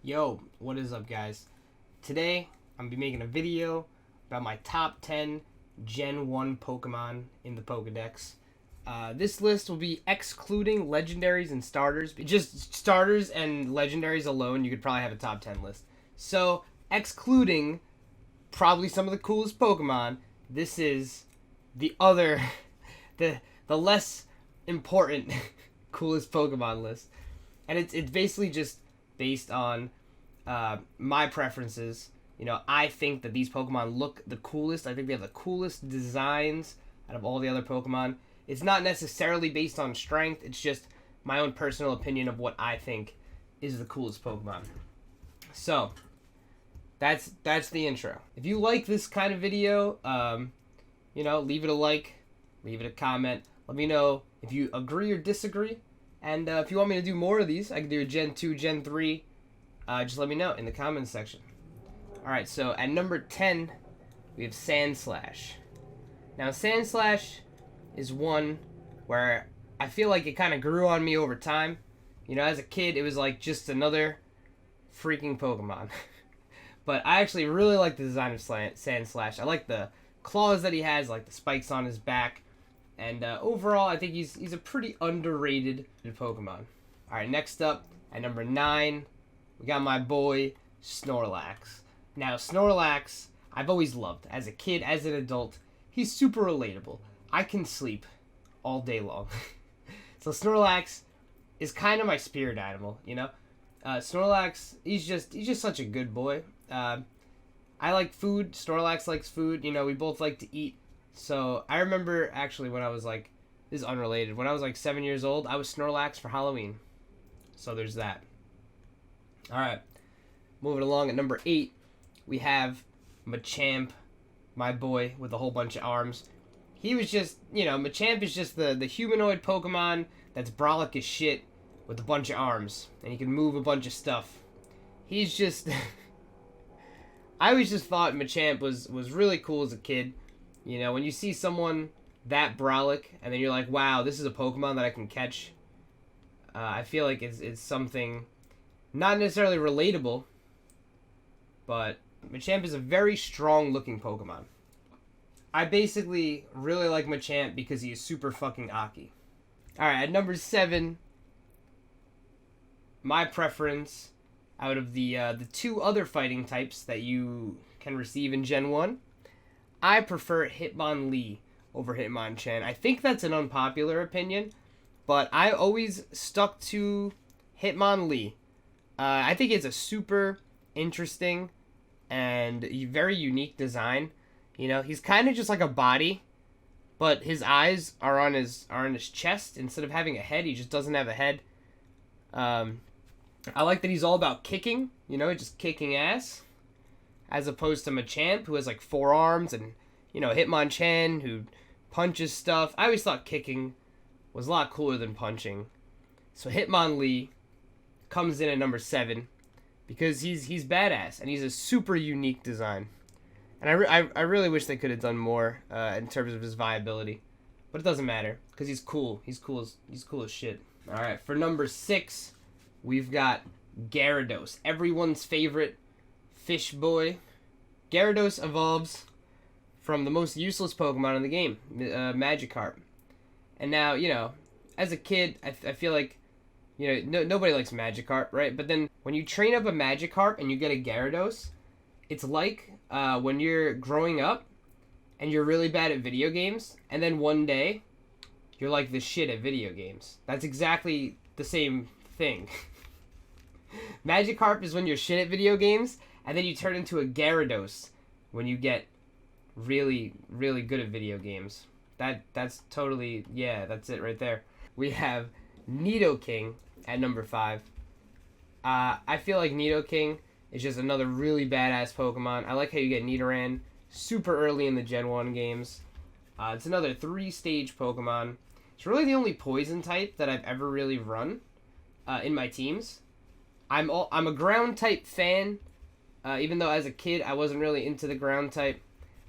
Yo, what is up, guys? Today, I'm going to be making a video about my top 10 Gen 1 Pokemon in the Pokedex. This list will be excluding legendaries and starters. Just starters and legendaries alone, you could probably have a top 10 list. So, excluding probably some of the coolest Pokemon, this is the other, the less important coolest Pokemon list. And it's basically just based on my preferences. You know, I think that these Pokemon look the coolest. I think they have the coolest designs out of all the other Pokemon. It's not necessarily based on strength. It's just my own personal opinion of what I think is the coolest Pokemon. So, that's the intro. If you like this kind of video, leave it a like, leave it a comment. Let me know if you agree or disagree. And if you want me to do more of these, I can do a Gen 2, Gen 3. Just let me know in the comments section. Alright, so at number 10, we have Sandslash. Now, Sandslash is one where I feel like it kind of grew on me over time. You know, as a kid, it was like just another freaking Pokemon. But I actually really like the design of Sandslash. I like the claws that he has, like the spikes on his back. And overall, I think he's a pretty underrated Pokemon. Alright, next up, at number 9, we got my boy, Snorlax. Now, Snorlax, I've always loved. As a kid, as an adult, he's super relatable. I can sleep all day long. So Snorlax is kind of my spirit animal, you know? Snorlax, he's just such a good boy. I like food. Snorlax likes food. You know, we both like to eat. So I remember actually when I was like, this is unrelated, when I was like 7 years old, I was Snorlax for Halloween. So there's that. Alright, moving along at number 8, we have Machamp, my boy with a whole bunch of arms. He was just, Machamp is just the humanoid Pokemon that's brolic as shit with a bunch of arms. And he can move a bunch of stuff. He's just... I always just thought Machamp was really cool as a kid. You know, when you see someone that brolic, and then you're like, wow, this is a Pokemon that I can catch. I feel like it's something not necessarily relatable, but Machamp is a very strong-looking Pokemon. I basically really like Machamp because he is super fucking Aki. Alright, at number 7, my preference out of the two other fighting types that you can receive in Gen 1, I prefer Hitmonlee over Hitmonchan. I think that's an unpopular opinion, but I always stuck to Hitmonlee. I think it's a super interesting and very unique design. You know, he's kind of just like a body, but his eyes are on his chest. Instead of having a head, he just doesn't have a head. I like that he's all about kicking, just kicking ass. As opposed to Machamp, who has like 4 arms, and, Hitmonchan, who punches stuff. I always thought kicking was a lot cooler than punching. So Hitmonlee comes in at number 7 because he's badass, and he's a super unique design. And I really wish they could have done more in terms of his viability. But it doesn't matter, because he's cool. He's cool as shit. Alright, for number 6, we've got Gyarados. Everyone's favorite fish boy. Gyarados evolves from the most useless Pokemon in the game, Magikarp. And now, as a kid, I feel like, nobody likes Magikarp, right? But then when you train up a Magikarp and you get a Gyarados, it's like when you're growing up and you're really bad at video games, and then one day you're like the shit at video games. That's exactly the same thing. Magikarp is when you're shit at video games, and then you turn into a Gyarados when you get really, really good at video games. That's totally, that's it right there. We have Nidoking at number 5. I feel like Nidoking is just another really badass Pokemon. I like how you get Nidoran super early in the Gen 1 games. It's another 3-stage Pokemon. It's really the only poison type that I've ever really run in my teams. I'm a ground type fan, even though as a kid I wasn't really into the ground type.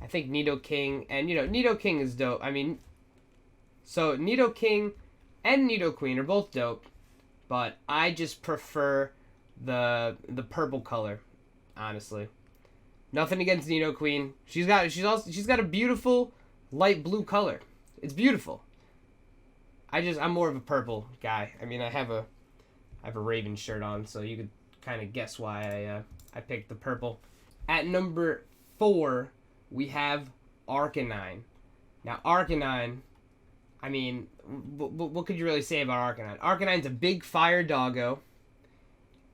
I think Nidoking, and Nidoking is dope. I mean, so Nidoking and Nidoqueen are both dope, but I just prefer the purple color, honestly. Nothing against Nidoqueen. She's got a beautiful light blue color. It's beautiful. I'm more of a purple guy. I mean, I have a Raven shirt on, so you could kind of guess why I picked the purple. At number 4, we have Arcanine. Now, Arcanine, I mean, what could you really say about Arcanine? Arcanine's a big fire doggo,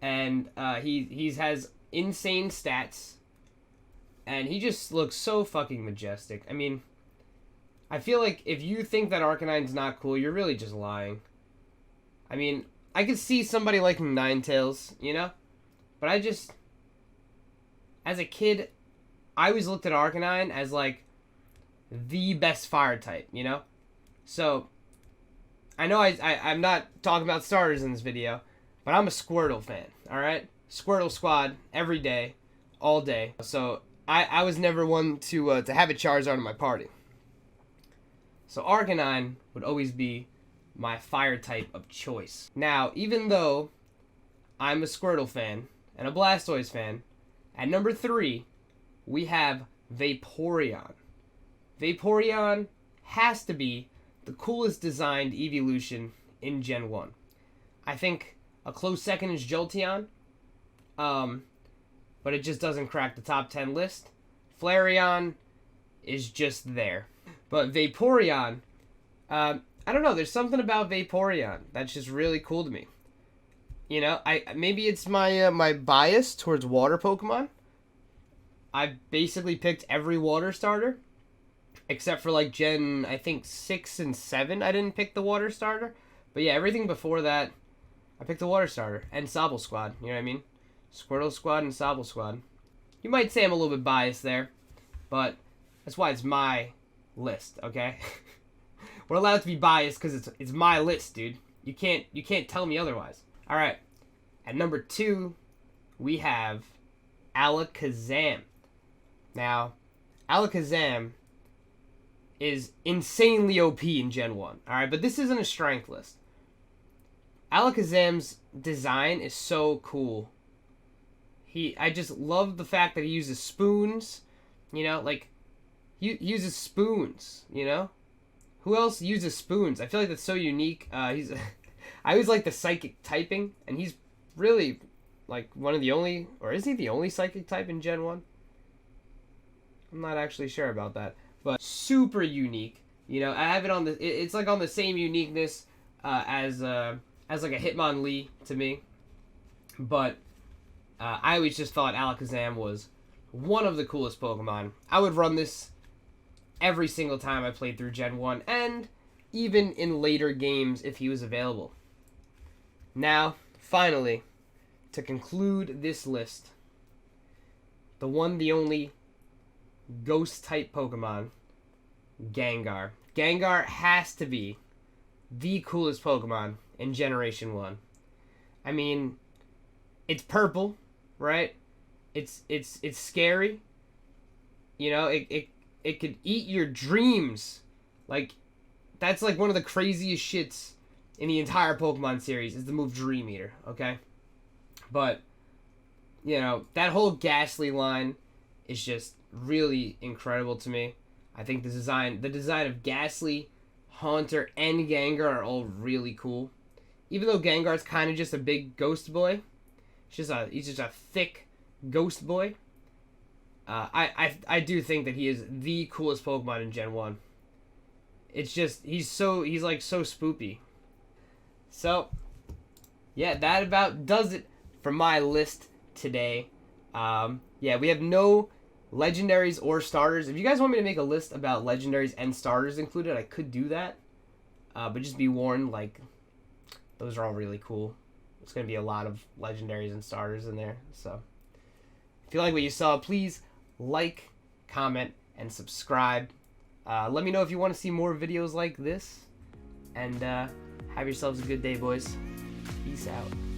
and he has insane stats, and he just looks so fucking majestic. I mean, I feel like if you think that Arcanine's not cool, you're really just lying. I mean, I could see somebody liking Ninetales, you know? But as a kid, I always looked at Arcanine as, like, the best fire type, you know? So, I know I'm not talking about starters in this video, but I'm a Squirtle fan, alright? Squirtle squad, every day, all day. So, I was never one to have a Charizard in my party. So Arcanine would always be my fire type of choice. Now, even though I'm a Squirtle fan and a Blastoise fan, at number 3, we have Vaporeon. Vaporeon has to be the coolest designed evolution in Gen 1. I think a close second is Jolteon, but it just doesn't crack the top 10 list. Flareon is just there. But Vaporeon, I don't know, there's something about Vaporeon that's just really cool to me. You know, maybe it's my bias towards water Pokemon. I've basically picked every water starter, except for like Gen, I think 6 and 7, I didn't pick the water starter. But yeah, everything before that, I picked the water starter and Sobble Squad, you know what I mean? Squirtle Squad and Sobble Squad. You might say I'm a little bit biased there, but that's why it's my list, okay? We're allowed to be biased because it's my list, dude. You can't tell me otherwise. All right, at number 2, we have Alakazam. Now, Alakazam is insanely OP in Gen 1. All right, but this isn't a strength list. Alakazam's design is so cool. I just love the fact that he uses spoons. You know, like he uses spoons. You know, who else uses spoons? I feel like that's so unique. I always like the psychic typing, and he's really like one of the only, or is he the only psychic type in Gen 1? I'm not actually sure about that, but super unique. You know, I have it on the. It's like on the same uniqueness as like a Hitmonlee to me, but I always just thought Alakazam was one of the coolest Pokemon. I would run this every single time I played through Gen 1, and even in later games if he was available. Now, finally, to conclude this list, the one, the only Ghost-type Pokemon, Gengar. Gengar has to be the coolest Pokemon in Generation 1. I mean, it's purple, right? It's scary. You know, it could eat your dreams. Like, that's like one of the craziest shits in the entire Pokemon series is the move Dream Eater, okay? But, you know, that whole Ghastly line is just really incredible to me. I think the design of Ghastly, Haunter, and Gengar are all really cool. Even though Gengar's kind of just a big ghost boy, he's just a thick ghost boy. I do think that he is the coolest Pokemon in Gen 1. It's just he's like so spoopy. So yeah, that about does it for my list today. Yeah, we have no legendaries or starters. If you guys want me to make a list about legendaries and starters included, I could do that. But just be warned, like, those are all really cool. It's going to be a lot of legendaries and starters in there. So if you like what you saw, please like, comment, and subscribe. Let me know if you want to see more videos like this. And have yourselves a good day, boys. Peace out.